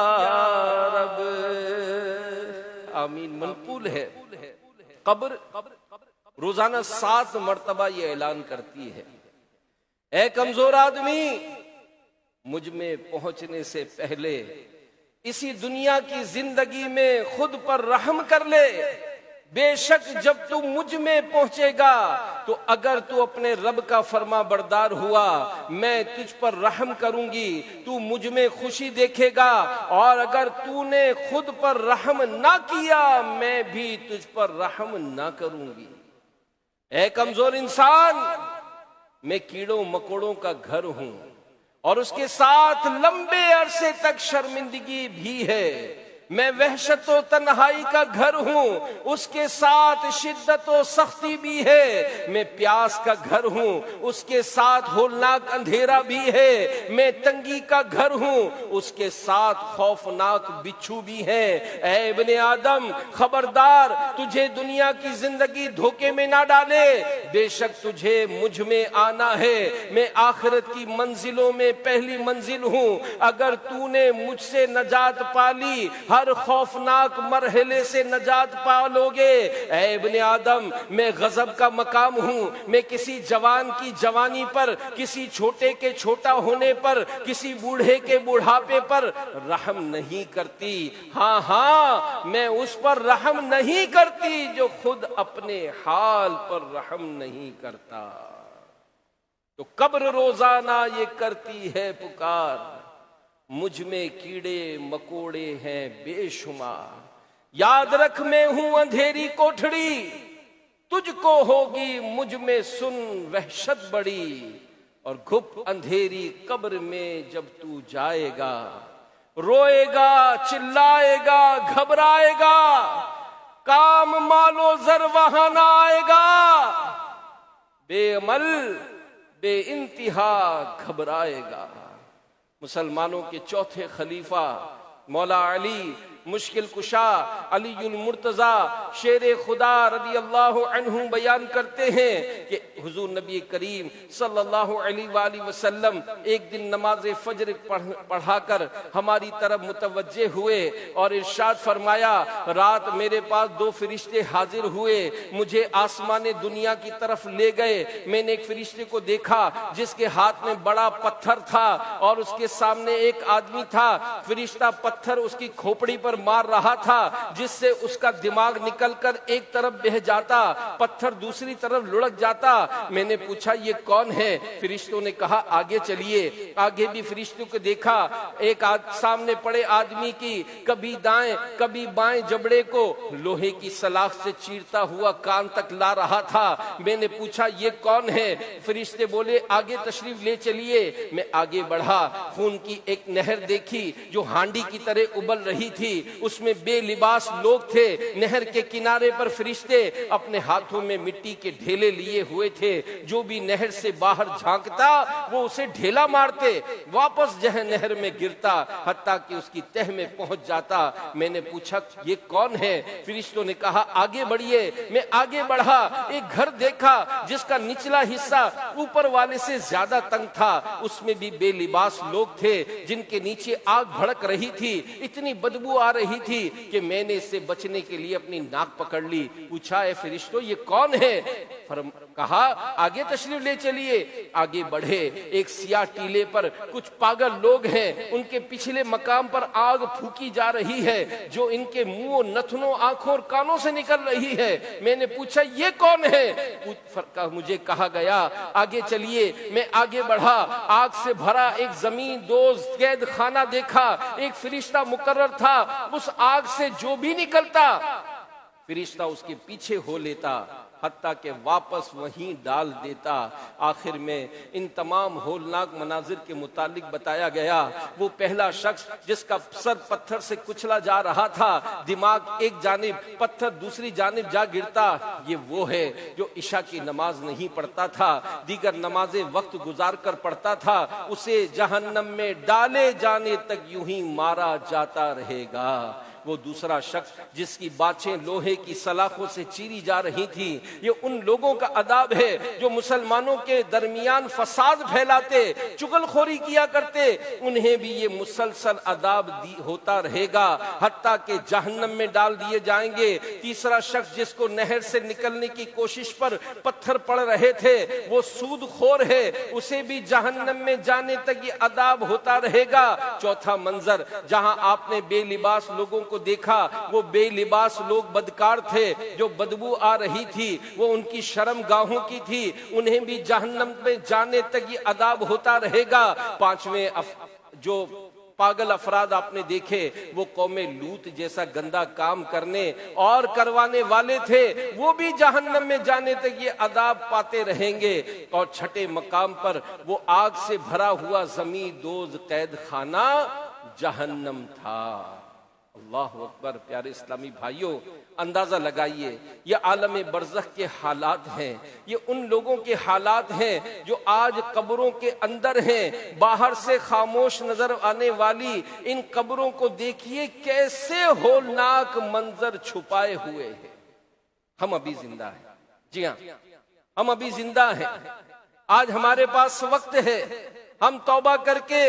रब। आमीन मनकूल है। कब्र रोजाना 7 मर्तबा ये ऐलान करती है, ऐ कमजोर आदमी, मुझ में पहुंचने से पहले इसी दुनिया की जिंदगी में खुद पर रहम कर ले। बेशक जब तू मुझ में पहुंचेगा तो अगर तू अपने रब का फरमा बरदार हुआ, मैं तुझ पर रहम करूंगी, तू मुझ में खुशी देखेगा, और अगर तूने खुद पर रहम ना किया मैं भी तुझ पर रहम ना करूंगी। ऐ कमजोर इंसान, मैं कीड़ों मकोड़ों का घर हूं और उसके साथ लंबे अरसे तक शर्मिंदगी भी है। मैं वहशत व तन्हाई का घर हूं, उसके साथ शिद्दत व सख्ती भी है। मैं प्यास का घर हूं, उसके साथ होलनाक अंधेरा भी है। मैं तंगी का घर हूं, उसके साथ खौफनाक बिच्छू भी है। ऐ इब्ने आदम, खबरदार, तुझे दुनिया की जिंदगी धोखे में ना डाले। बेशक तुझे मुझ में आना है, मैं आखिरत की मंजिलों में पहली मंजिल हूं। अगर तूने मुझसे नजात पाली, हर खौफनाक मरहले से नजात पालोगे। ऐ इब्ने आदम, मैं गजब का मकाम हूं। मैं किसी जवान की जवानी पर, किसी छोटे के छोटा होने पर, किसी बूढ़े के बुढ़ापे पर रहम नहीं करती। हाँ हाँ, मैं उस पर रहम नहीं करती जो खुद अपने हाल पर रहम नहीं करता। तो कब्र रोजाना ये करती है पुकार, मुझ में कीड़े मकोड़े हैं बेशुमार। याद रख मैं हूं अंधेरी कोठड़ी, तुझको होगी मुझ में सुन वहशत बड़ी। और घुप अंधेरी कब्र में जब तू जाएगा, रोएगा, चिल्लाएगा, घबराएगा, काम मालो जर वहां ना आएगा। बेअमल बेइंतिहा घबराएगा। मुसलमानों के चौथे खलीफा मौला अली मुश्किल कुशा अलीउल मुर्तजा शेर खुदा रदी अल्लाह अन्हु बयान करते हैं कि हुजूर नबी करीम सल्लल्लाहु अलैहि वसल्लम एक दिन नमाज फजर पढ़ाकर हमारी तरफ मुतवज्जे हुए और इरशाद फरमाया, रात मेरे पास 2 फरिश्ते हाजिर हुए, मुझे आसमान दुनिया की तरफ ले गए। मैंने एक फरिश्ते को देखा जिसके हाथ में बड़ा पत्थर था और उसके सामने एक आदमी था। फरिश्ता पत्थर उसकी खोपड़ी पर मार रहा था, जिससे उसका दिमाग निकलकर एक तरफ बह जाता, पत्थर दूसरी तरफ लुढ़क जाता। मैंने पूछा ये कौन है? फरिश्तों ने कहा आगे चलिए। आगे भी फरिश्तों को देखा, एक सामने पड़े आदमी की कभी दाएं कभी बाएं जबड़े को लोहे की सलाख से चीरता हुआ कान तक ला रहा था। मैंने पूछा ये कौन है? फरिश्ते बोले आगे तशरीफ ले चलिए। मैं आगे बढ़ा, खून की एक नहर देखी जो हांडी की तरह उबल रही थी। उसमें बेलिबास लोग थे। नहर के किनारे पर फरिश्ते अपने हाथों में मिट्टी के ढेले लिए हुए थे। जो भी नहर से बाहर झांकता वो उसे ढेला मारते, वापस जह नहर में गिरता, हत्ता कि उसकी तह में पहुंच जाता। मैंने पूछा ये कौन है? फरिश्तों ने कहा आगे बढ़िए। मैं आगे बढ़ा, एक घर देखा जिसका निचला हिस्सा ऊपर वाले से ज्यादा तंग था। उसमें भी बेलिबास लोग थे जिनके नीचे आग भड़क रही थी। इतनी बदबू आ रही थी कि मैंने इससे बचने के लिए अपनी नाक पकड़ ली। पूछा है फरिश्तों ये कौन है? कहा आगे तशरीफ ले चलिए। आगे बढ़े, एक सियाह टीले पर कुछ पागल लोग हैं। उनके पिछले मकाम पर आग फूकी जा रही है जो इनके मुंह, नथनों, आंखों और कानों से निकल रही है। मैंने पूछा ये कौन है? मुझे कहा गया आगे चलिए। मैं आगे बढ़ा, आग से भरा एक जमीन दोज कैद खाना देखा। एक फरिश्ता मुकर्रर था, उस आग से जो भी निकलता फरिश्ता उसके पीछे हो लेता, हत्ता के वापस वहीं डाल देता। आखिर में इन तमाम होलनाक मनाजिर के मुतालिक बताया गया। वो पहला शख्स जिसका सर पत्थर से कुचला जा रहा था, दिमाग एक जानिब, पत्थर दूसरी जानिब जा गिरता, ये वो है जो इशा की नमाज नहीं पढ़ता था, दीगर नमाजें वक्त गुजार कर पढ़ता था। उसे जहन्नम में डाले जाने तक यूं ही मारा जाता रहेगा। वो दूसरा शख्स जिसकी बाछें लोहे की सलाखों से चीरी जा रही थी, ये उन लोगों का अदाब है जो मुसलमानों के दरमियान फसाद फैलाते, चुगलखोरी किया करते। उन्हें भी ये मुसलसल अदाब होता रहेगा, हत्ता के जहन्नम में डाल दिए जाएंगे। तीसरा शख्स जिसको नहर से निकलने की कोशिश पर पत्थर पड़ रहे थे, वो सूदखोर है, उसे भी जहन्नम में जाने तक ये अदाब होता रहेगा। चौथा मंजर जहां आपने बेलिबास लोगों को देखा, वो बेलिबास लोग बदकार थे, जो बदबू आ रही थी वो उनकी शर्म गाहों की थी। उन्हें भी जहन्नम में जाने तक ये अदाब होता रहेगा। पांचवें जो पागल अफराद आपने देखे, वो कौमे लूत जैसा गंदा काम करने और करवाने वाले थे, वो भी जहन्नम में जाने तक ये अदाब पाते रहेंगे। और छठे मकाम पर वो आग से भरा हुआ जमी दोज कैद खाना जहन्नम था। अल्लाह अकबर। प्यारे इस्लामी भाइयों, अंदाजा लगाइए, ये आलम बरज़ख के हालात हैं, ये उन लोगों के हालात हैं जो आज कब्रों के अंदर हैं। बाहर से खामोश नजर आने वाली इन कब्रों को देखिए कैसे होलनाक मंजर छुपाए हुए हैं। हम अभी जिंदा हैं, जी हाँ, हम अभी जिंदा हैं। आज हमारे पास वक्त है, हम तौबा करके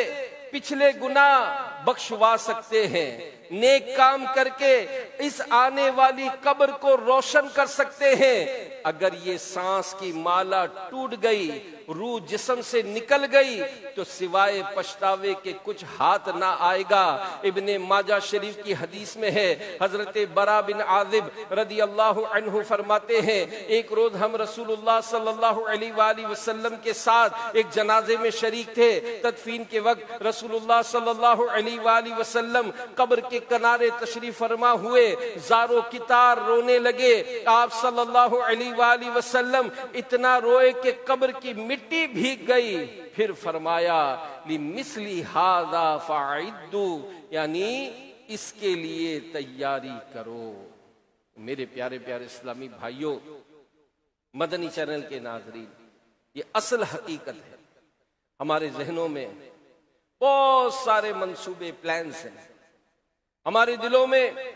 पिछले गुनाह बख्शवा सकते हैं, नेक काम करके इस आने वाली कब्र को रोशन कर सकते हैं। अगर ये सांस की माला टूट गई, रूह जिस्म से निकल गई, तो सिवाय पछतावे के कुछ हाथ ना आएगा। इब्ने माजा शरीफ की हदीस में है, हजरत बरा बिन आजिब रदी अल्लाह अन्हु फरमाते हैं, एक रोज हम रसूलुल्लाह सल्लल्लाहु अलैहि वसल्लम के साथ एक जनाजे में शरीक थे। तदफीन के वक्त रसूलुल्लाह सल्लल्लाहु अलैहि वसल्लम कब्र के किनारे तशरीफ फरमा हुए, जारो कितार रोने लगे। आप सल्लल्लाहु अलैहि वसल्लम इतना रोए कि कब्र की मिट्टी भीग गई। फिर फरमाया लिमिस्ली हादा फाइद्दू, यानी इसके लिए तैयारी करो। मेरे प्यारे प्यारे इस्लामी भाइयों, मदनी चैनल के नाज़रीन, ये असल हकीकत है। हमारे जहनों में बहुत सारे मंसूबे, प्लान्स हैं, हमारे दिलों में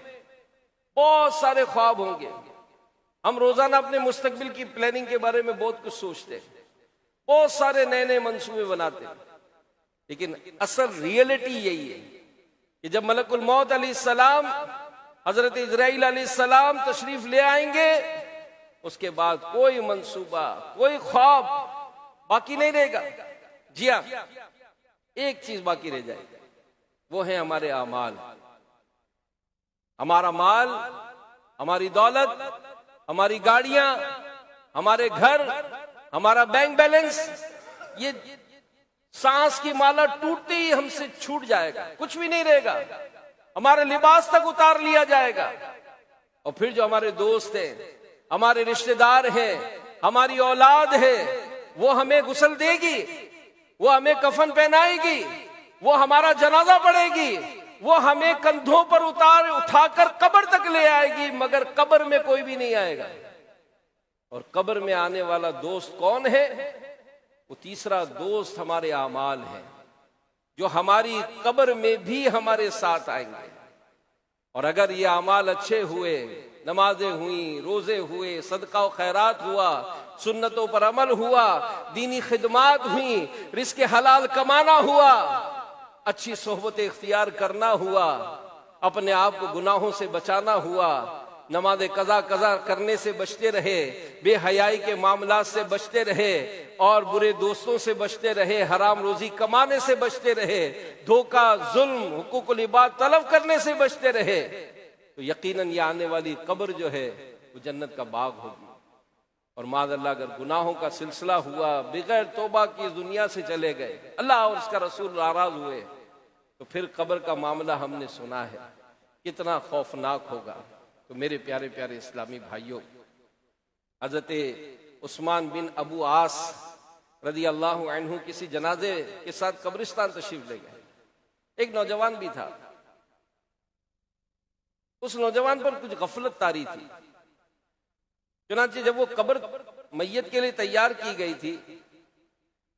बहुत सारे ख्वाब होंगे। हम रोजाना अपने मुस्तकबिल की प्लानिंग के बारे में बहुत कुछ सोचते हैं, बहुत सारे नए नए मंसूबे बनाते हैं। लेकिन असल रियलिटी यही है कि जब मलकुल मौत अलैहिस्सलाम, हजरत इजराइल अलैहिस्सलाम तशरीफ ले आएंगे, उसके बाद कोई मंसूबा, कोई ख्वाब बाकी नहीं रहेगा। जी हाँ, एक चीज बाकी रह जाएगी, वो है हमारे आमाल। हमारा माल, हमारी दौलत, हमारी गाड़ियां, हमारे घर, हमारा बैंक बैलेंस, ये सांस की माला टूटते ही हमसे छूट जाएगा, कुछ भी नहीं रहेगा। हमारे लिबास तक उतार लिया जाएगा। और फिर जो हमारे दोस्त हैं, हमारे रिश्तेदार हैं, हमारी औलाद है, वो हमें गुस्ल देगी, वो हमें कफन पहनाएगी, वो हमारा जनाजा पढ़ेगी, वो हमें कंधों पर उठाकर कब्र तक ले आएगी, मगर कब्र में कोई भी नहीं आएगा। और कब्र में आने वाला दोस्त कौन है? वो तीसरा दोस्त हमारे आमाल है, जो हमारी कब्र में भी हमारे साथ आएंगे। और अगर ये आमाल अच्छे हुए, नमाजें हुई, रोजे हुए, सदका और खैरात हुआ, सुन्नतों पर अमल हुआ, दीनी खिदमात हुई, रिज़्क़ हलाल कमाना हुआ, अच्छी सोहबत इख्तियार करना हुआ, अपने आप को गुनाहों से बचाना हुआ, नमाज कज़ा करने से बचते रहे, बेहयाई के मामलात से बचते रहे, और बुरे दोस्तों से बचते रहे, हराम रोजी कमाने से बचते रहे, धोखा, जुल्म, हुकूकुल इबाद तलब करने से बचते रहे, तो यकीनन ये आने वाली कब्र जो है वो जन्नत का बाग होगी। और माज़अल्लाह अगर गुनाहों का सिलसिला हुआ, बगैर तौबा की दुनिया से चले गए, अल्लाह और उसका रसूल नाराज हुए, तो फिर कब्र का मामला हमने सुना है, कितना खौफनाक होगा। तो मेरे प्यारे प्यारे इस्लामी भाइयों, हज़रत उस्मान बिन अबू आस रज़ी अल्लाहु अन्हु किसी जनाजे के साथ कब्रिस्तान तशरीफ ले गए। एक नौजवान भी था। उस नौजवान पर कुछ गफलत तारी थी। चुनांचे जब वो कब्र मैयत के लिए तैयार की गई थी,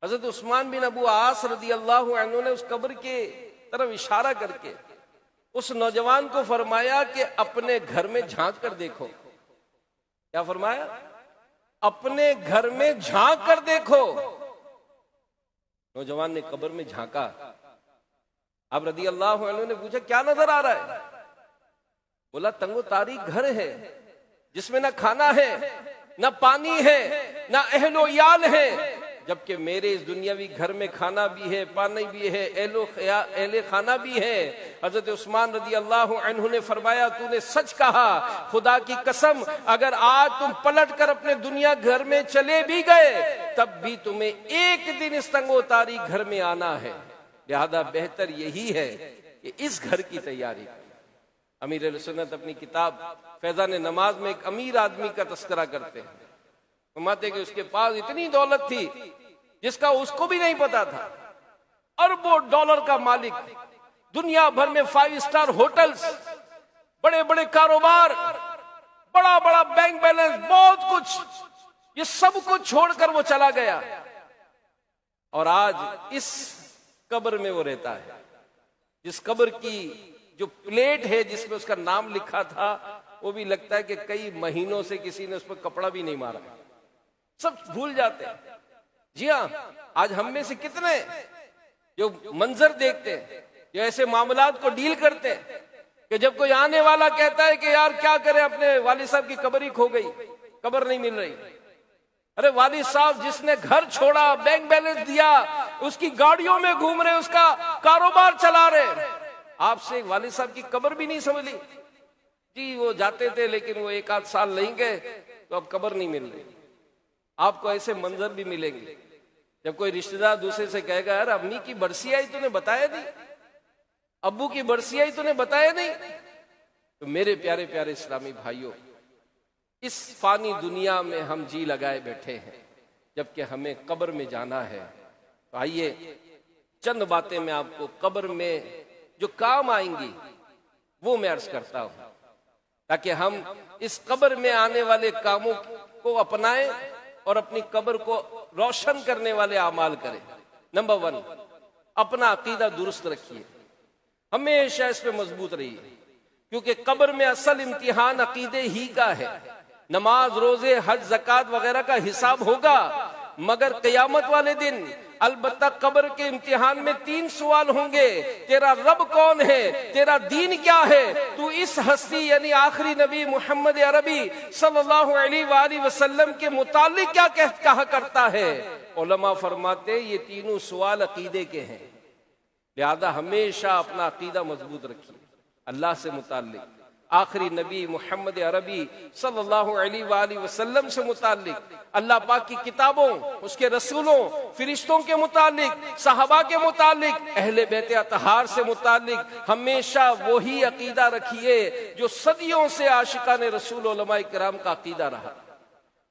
हज़रत उस्मान बिन अबू आस रज़ी अल्लाहु अन्हु ने उस कब्र के तरफ इशारा करके उस नौजवान को फरमाया कि अपने घर में झांक कर देखो। क्या फरमाया? अपने घर में झांक कर देखो। नौजवान ने कब्र में झांका। अब रज़ी अल्लाहु अन्हु ने पूछा, क्या नजर आ रहा है? बोला, तंगो तारीख घर है, जिसमें ना खाना है, ना पानी है, ना अहलो याल है, जबकि मेरे इस दुनियावी घर में खाना भी है, पानी भी है, एहले खाना भी है। हजरत उस्मान रज़ी अल्लाहु अन्हु ने फरमाया, तूने सच कहा, खुदा की कसम, अगर आज तुम पलट कर अपने दुनिया घर में चले भी गए, तब भी तुम्हें एक दिन इस तंगो तारीख घर में आना है। लिहाजा बेहतर यही है कि इस घर की तैयारी करें। अमीर अहले सुन्नत अपनी किताब फैज़ान नमाज में एक अमीर आदमी का तस्करा करते हैं। फरमाते कि उसके पास इतनी दौलत थी जिसका उसको भी नहीं पता था। अरबों डॉलर का मालिक, दुनिया भर में 5 स्टार होटल्स, बड़े बड़े कारोबार, बड़ा बड़ा बैंक बैलेंस, बहुत कुछ, ये सब कुछ छोड़कर वो चला गया। और आज इस कब्र में वो रहता है, जिस कब्र की जो प्लेट है जिसमें उसका नाम लिखा था, वो भी लगता है कि कई महीनों से किसी ने उस पर कपड़ा भी नहीं मारा, सब भूल जाते हैं। जी हाँ, आज हम में से कितने जो मंजर देखते हैं, जो ऐसे मामलात को डील करते हैं कि जब कोई आने वाला कहता है कि यार क्या करें, अपने वालिद साहब की कब्र ही खो गई, कब्र नहीं मिल रही। अरे वालिद साहब जिसने घर छोड़ा, बैंक बैलेंस दिया, उसकी गाड़ियों में घूम रहे, उसका कारोबार चला रहे, आपसे वालिद साहब की कब्र भी नहीं समझ ली। जी वो जाते थे लेकिन वो 1 आध साल नहीं गए, तो अब कब्र नहीं मिल रही। आपको ऐसे मंजर भी मिलेंगे जब कोई रिश्तेदार दूसरे से कहेगा, यार अम्मी की बरसी आई तूने बताया नहीं, अब्बू की बरसी आई तूने बताया नहीं। तो मेरे प्यारे प्यारे इस्लामी भाइयों, इस फानी दुनिया में हम जी लगाए बैठे हैं, जबकि हमें कब्र में जाना है। तो आइए चंद बातें मैं आपको कब्र में जो काम आएंगी वो मैं अर्ज करता हूं, ताकि हम इस कब्र में आने वाले कामों को अपनाएं और अपनी कब्र को रोशन करने वाले आमाल करें। नंबर 1, अपना अकीदा दुरुस्त रखिए, हमेशा इस पे मजबूत रहिए, क्योंकि कब्र में असल इम्तिहान अकीदे ही का है। नमाज, रोजे, हज, ज़कात वगैरह का हिसाब होगा, मगर क़यामत वाले दिन अलबत्ता कब्र के इम्तिहान में 3 सवाल होंगे। तेरा रब कौन है, तेरा दीन क्या है, तू इस हस्ती यानी आखिरी नबी मोहम्मद अरबी सल्लल्लाहु अलैहि वसल्लम के मुतालिक क्या कहा करता है। उलमा फरमाते ये तीनों सवाल अकीदे के हैं, लिहाजा हमेशा अपना अकीदा मजबूत रखिए। अल्लाह से मुतालिक, आखिरी नबी मोहम्मद अरबी सल्लल्लाहु अलैहि वसल्लम से मुतालिक, अल्लाह पाक की किताबों, उसके रसूलों, फिरिश्तों के मुतालिक, सहाबा के मुतालिक, अहले बैत अतहार से मुतालिक हमेशा वही अकीदा रखिए जो सदियों से आशिकान रसूल उलमाए किराम का अकीदा रहा।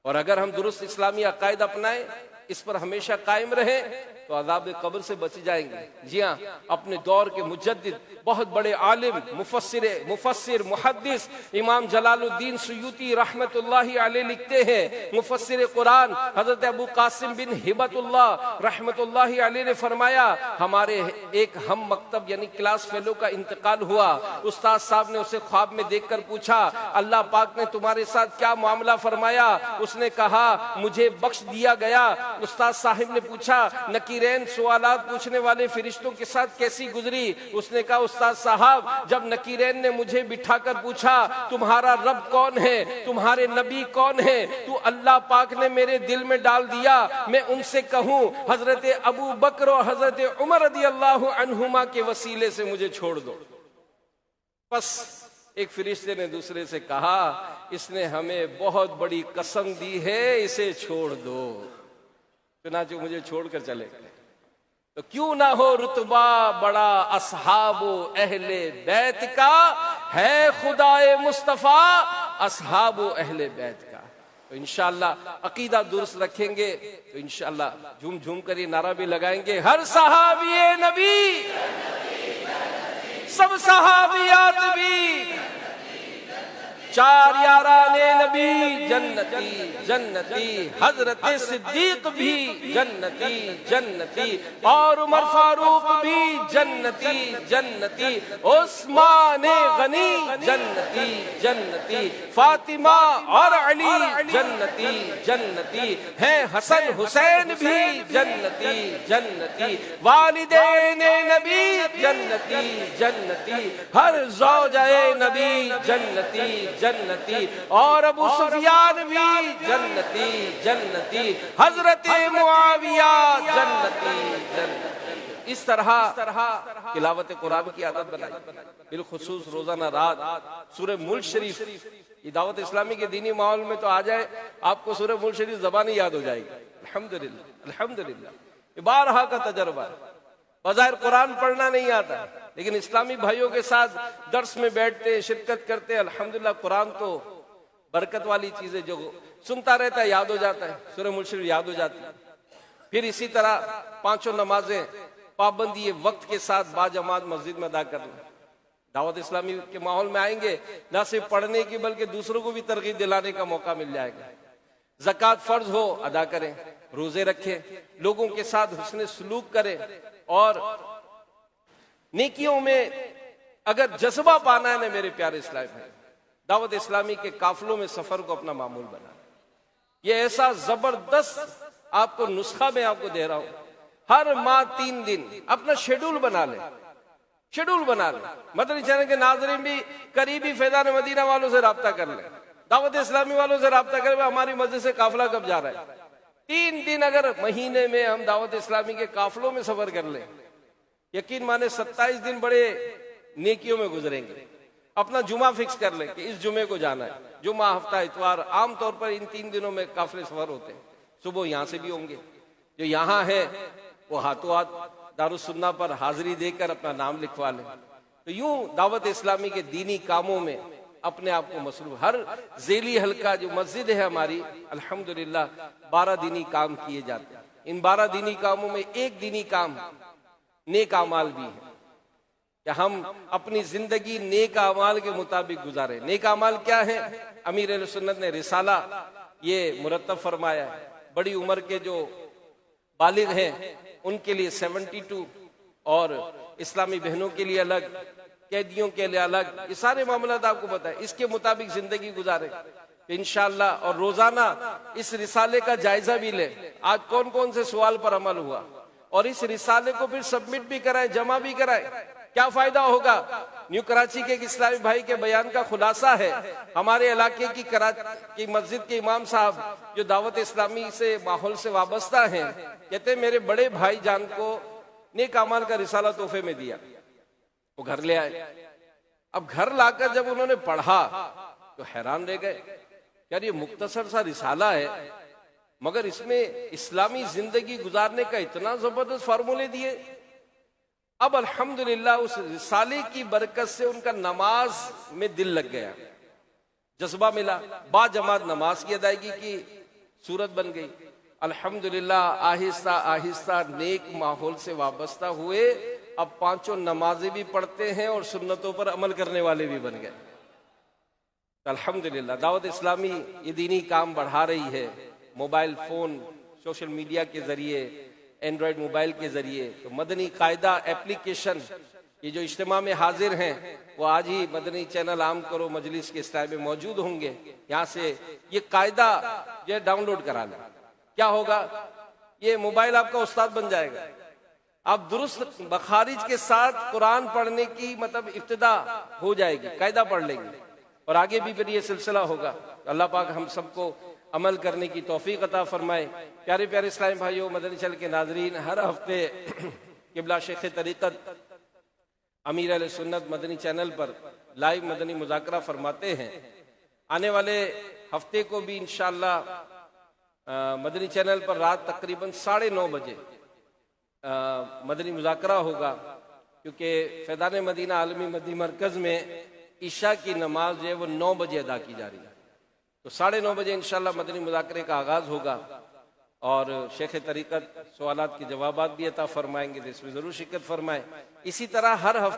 और अगर हम दुरुस्त इस्लामी अकायद अपनाएं, इस पर हमेशा कायम रहें, तो अज़ाब कब्र से बच जाएंगे। जी हाँ, अपने दौर के मुजद्दिद, बहुत बड़े आलिम, मुफस्सिर मुहद्दिस इमाम जलालुद्दीन सुयूती रहमतुल्लाहि अलैह लिखते हैं, मुफस्सिर कुरान हजरत अबू कासिम बिन हिबतुल्लाह रहमतुल्लाहि अलैह ने फरमाया, हमारे एक हम मकतब यानी क्लास फेलो का इंतकाल हुआ। उस्ताद साहब ने उसे ख्वाब में देखकर पूछा, अल्लाह पाक ने तुम्हारे साथ क्या मामला फरमाया? उसने कहा, मुझे बख्श दिया गया। उस्ताद साहिब ने पूछा, नकीरैन सवालात पूछने वाले फरिश्तों के साथ कैसी गुजरी? उसने कहा, उस्ताद साहब, जब नकीरैन ने मुझे बिठाकर पूछा, तुम्हारा रब कौन है, तुम्हारे नबी कौन है, तो अल्लाह पाक ने मेरे दिल में डाल दिया मैं उनसे कहूं हजरत अबू बकर और हजरत उमर रदियल्लाहु अन्हुमा के वसीले से मुझे छोड़ दो। बस एक फरिश्ते ने दूसरे से कहा, इसने हमें बहुत बड़ी कसम दी है, इसे छोड़ दो। चुनांचे मुझे छोड़कर चले गए। तो क्यों ना हो रुतबा बड़ा असहाबो अहले बैत का, है खुदाए मुस्तफा असहाबो अहले बैत का। तो इंशाअल्लाह अकीदा दुरुस्त रखेंगे तो इंशाअल्लाह झूम झूम कर ये नारा भी लगाएंगे, हर सहाबी नबी, सब सहाबियात भी, चार याराने नबी जन्नती जन्नती, हजरत सिद्दीक भी जन्नती जन्नती, और उमर फारूक भी जन्नती जन्नती, उस्मान गनी जन्नती जन्नती, फातिमा और अली जन्नती जन्नती, है हसन हुसैन भी जन्नती जन्नती, वालिदैन नबी जन्नती जन्नती, हर ज़ौजाए नबी जन्नती जन्नती, और अबू सुफियान भी जन्नती जन्नती, हजरत मुआविया जन्नती जन्नती। इस तरह तिलावत कुरान की आदत बनाई, बिलखुसूस रोजाना रात सूरह मुल्क शरीफ। ये दावत इस्लामी के दीनी माहौल में तो आ जाए आपको सूरह मुल्क शरीफ ज़बानी याद हो जाएगी। अल्हम्दुलिल्लाह अल्हम्दुलिल्लाह, ये बारहा का तजर्बा। बज़ाहिर कुरान पढ़ना नहीं आता, लेकिन इस्लामी भाइयों के साथ दर्स में बैठते, शिरकत करते, अल्हम्दुलिल्लाह कुरान तो बरकत वाली चीज है, जो सुनता रहता है याद हो जाता है, सूरह मुल्क शरीफ याद हो जाती है। फिर इसी तरह पांचों नमाजें पाबंदी वक्त के साथ बाजमात मस्जिद में अदा करना। दावत इस्लामी के माहौल में आएंगे, न सिर्फ पढ़ने की बल्कि दूसरों को भी तरगीब दिलाने का मौका मिल जाएगा। ज़कात फर्ज हो अदा करें, रोजे रखें, लोगों के साथ हुस्न सलूक करें, और नेकियों में अगर जज्बा पाना है ना मेरे प्यारे इस्लामी भाई, दावत इस्लामी के काफिलों में सफर को अपना मामूल बना। ये ऐसा जबरदस्त आपको नुस्खा मैं आपको दे रहा हूं, हर माह 3 दिन अपना शेड्यूल बना ले, शेड्यूल बना ले। मदनी चैनल के नाज़रीन भी करीबी फैज़ान मदीना वालों से राब्ता कर ले, दावत इस्लामी वालों से राब्ता करें, हमारी मस्जिद से काफिला कब जा रहा है। 3 दिन अगर महीने में हम दावत इस्लामी के काफिलों में सफर कर लें, यकीन माने 27 दिन बड़े नेकियों में गुजरेंगे। अपना जुमा फिक्स कर लें कि इस जुमे को जाना है, जुमा, हफ्ता, इतवार, आमतौर पर इन 3 दिनों में काफिले सफर होते हैं। सुबह यहाँ से भी होंगे, जो यहाँ है वो हाथों हाथ दारुस्सुन्ना पर हाजिरी देकर अपना नाम लिखवा लें। तो यूं दावत इस्लामी के दीनी कामों में अपने आप को मसरूफ, हर जेली हल्का जो मस्जिद है हमारी, अल्हम्दुलिल्लाह 12 दीनी काम किए जाते हैं। इन 12 दीनी कामों में एक दीनी काम नेक अमाल भी है, कि हम अपनी जिंदगी नेक अमाल के मुताबिक गुजारें। नेक अमाल क्या है? अमीर अहले सुन्नत ने रिसाला ये मुरत्तब फरमाया है। बड़ी उम्र के जो बालिग हैं उनके लिए 72, और इस्लामी बहनों के लिए अलग, कैदियों के लिए अलग, ये सारे मामला आपको पता है। इसके मुताबिक जिंदगी गुजारे इंशाअल्लाह, और रोजाना इस रिसाले का जायजा भी ले, आज कौन कौन से सवाल पर अमल हुआ, और इस रिसाले को फिर सबमिट भी कराए, जमा भी कराए। क्या फायदा होगा? न्यू कराची के एक इस्लामी भाई के बयान का खुलासा है, हमारे इलाके की कराची मस्जिद के इमाम साहब जो दावत इस्लामी से माहौल से वाबस्ता हैं, कहते हैं मेरे बड़े भाई जान को नेक अमाल का रिसाला तोहफे में दिया, वो घर ले आए। अब घर लाकर जब उन्होंने पढ़ा तो हैरान रह गए, यार ये मुख्तसर सा रिसाला है, मगर इसमें इस्लामी जिंदगी गुजारने का इतना जबरदस्त फार्मूले दिए। अब अल्हम्दुलिल्लाह उस रिसाले की बरकत से उनका नमाज में दिल लग गया, जज्बा मिला, बाजमात नमाज की अदायगी की सूरत बन गई। अल्हम्दुलिल्लाह आहिस्ता आहिस्ता नेक माहौल से वाबस्ता हुए, अब पांचों नमाजें भी पढ़ते हैं और सुन्नतों पर अमल करने वाले भी बन गए। अल्हम्दुलिल्लाह दावत इस्लामी ये दीनी काम बढ़ा रही है, मोबाइल फ़ोन, सोशल मीडिया के ज़रिए, एंड्रॉयड मोबाइल के ज़रिए। तो मदनी कायदा एप्लीकेशन, ये जो इज्तिमा में हाजिर हैं वो आज ही मदनी चैनल आम करो मजलिस के इस्लाम में मौजूद होंगे। यहाँ से ये कायदा जो है डाउनलोड करा लें। क्या होगा, ये मोबाइल आपका उस्ताद बन जाएगा। आप दुरुस्त बखारिज के साथ कुरान पढ़ने की मतलब इब्तिदा हो जाएगी, कायदा पढ़ लेंगे और आगे भी फिर ये सिलसिला होगा। अल्लाह पाक हम सबको अमल करने की तौफीक अता फरमाए। प्यारे प्यारे इस्लामी भाइयों, मदनी चैनल के नाजरीन, हर हफ्ते किबला शेख तरीक़त अमीर अहले सुन्नत मदनी चैनल पर लाइव मदनी मुज़ाकरा फरमाते हैं। आने वाले हफ्ते को भी इंशाअल्लाह मदनी चैनल पर रात तकरीबन 9:30 बजे मदनी मुज़ाकरा होगा, क्योंकि फैज़ान मदीना आलमी मदनी मरकज़ में ईशा की नमाज जो है वो 9 बजे अदा की जा रही है। तो 9:30 बजे इंशाअल्लाह मदनी मुज़ाकरे का आगाज़ होगा और शेख तरीक़त सवालात के जवाबात भी अता फरमाएंगे, तो इसमें ज़रूर शिरकत फरमाएं। इसी तरह हर हफ्ते